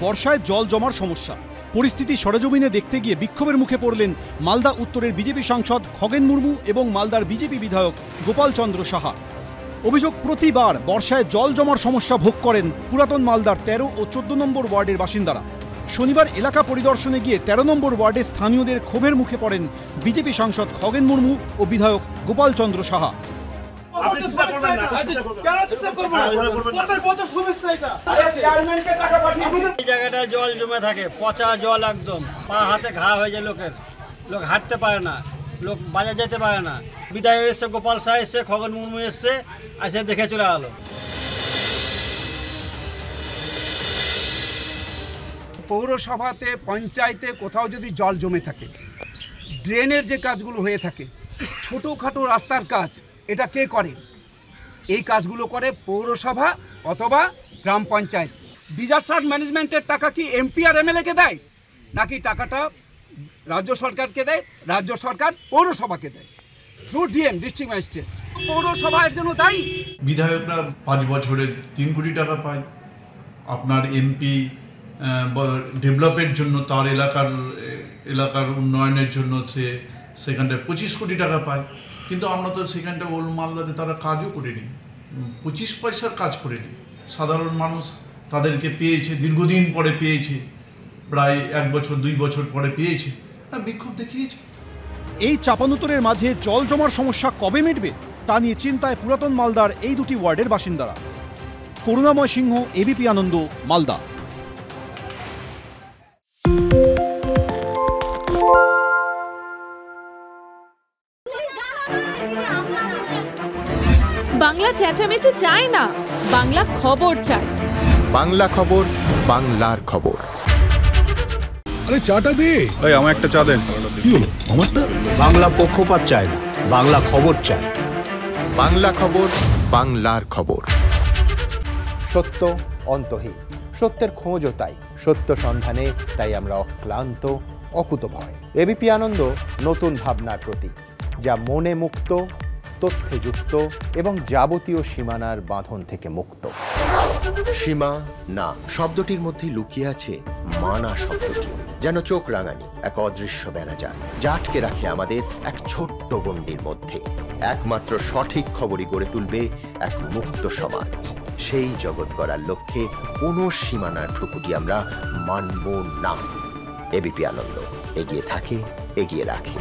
বর্ষায় জল জমার সমস্যা, পরিস্থিতি সরেজমিনে দেখতে গিয়ে বিক্ষোভের মুখে পড়লেন মালদা উত্তরের বিজেপি সাংসদ খগেন মুর্মু এবং মালদার বিজেপি বিধায়ক গোপাল চন্দ্র সাহা। অভিযোগ, প্রতিবার বর্ষায় জল জমার সমস্যা ভোগ করেন পুরাতন মালদার 13 ও 14 নম্বর ওয়ার্ডের বাসিন্দারা। শনিবার এলাকা পরিদর্শনে গিয়ে 13 নম্বর ওয়ার্ডে স্থানীয়দের ক্ষোভের মুখে পড়েন বিজেপি সাংসদ খগেন মুর্মু ও বিধায়ক গোপাল চন্দ্র সাহা। জায়গাটায় জল জমে থাকে, পচা জল, একদম পা হাতে ঘা হয়ে যায় লোকের, লোক হাঁটতে পারে না, লোক বাজার যেতে পারে না। বিধায়ক এসছে, গোপাল শাহ এসছে, খগেন মুর্মু এসছে, এসে দেখে চলে গেল। পৌরসভাতে, পঞ্চায়েতে কোথাও যদি জল জমে থাকে, ড্রেনের যে কাজগুলো হয়ে থাকে, ছোটোখাটো রাস্তার কাজ, এটা কে করে? এই কাজগুলো করে পৌরসভা অথবা গ্রাম পঞ্চায়েত। ডিজাস্টার ম্যানেজমেন্টের টাকা কি এমপি আর এমএলএকে দেয়, নাকি টাকাটা রাজ্য সরকারকে দেয়? রাজ্য সরকার পৌরসভাকে দেয় থ্রু ডিএম, ডিস্ট্রিক্ট ম্যাজিস্ট্রেট। পৌরসভা এর জন্য দায়ী। বিধায়করা 5 বছরে 3 কোটি টাকা পায়। আপনার এমপি ডেভেলপের জন্য, তার এলাকার উন্নয়নের জন্য সেখানটায় 25 কোটি টাকা পায়। কিন্তু আমরা তো সেখানটা ওল্ড মালদাতে তারা কাজও করিনি, 25 পয়সার কাজ করিনি। সাধারণ মানুষ তাদেরকে পেয়েছে, দীর্ঘদিন পরে পেয়েছে, প্রায় 1 বছর 2 বছর পরে পেয়েছে, বিক্ষোভ দেখিয়েছে। এই চাপানুতরের মাঝে জল জমার সমস্যা কবে মিটবে তা নিয়ে চিন্তায় পুরাতন মালদার এই দুটি ওয়ার্ডের বাসিন্দারা। করুণাময় সিংহ, এবিপি আনন্দ, মালদা। বাংলা চেঁচামেচি চায় না, বাংলা খবর চায়। বাংলা খবর, বাংলার খবর। আরে চাটা দে। এই আমার একটা চা দেন। কি হলো আমারটা? বাংলা পক্ষপাত চায় না, বাংলা খবর চায়। বাংলা খবর, বাংলার খবর। সত্য অন্তহীন, সত্যের খোঁজও তাই, সত্য সন্ধানে তাই আমরা অক্লান্ত, অকুতভয়। এবিপি আনন্দ নতুন ভাবনার প্রতীক, যা মনে মুক্ত, তথ্যে যুক্ত এবং যাবতীয় সীমানার বাঁধন থেকে মুক্ত। সীমা না শব্দটির মধ্যেই লুকিয়ে আছে মানা শব্দটি, যেন চোখ রাঙানি এক অদৃশ্য বেড়াজাল, যা আটকে রাখে আমাদের এক ছোট্ট গণ্ডির মধ্যে। একমাত্র সঠিক খবরই গড়ে তুলবে এক মুক্ত সমাজ। সেই জগৎ গড়ার লক্ষ্যে কোনো সীমানার ঠুকুটি আমরা মানব না। এবিপি আনন্দ এগিয়ে থাকে, এগিয়ে রাখে।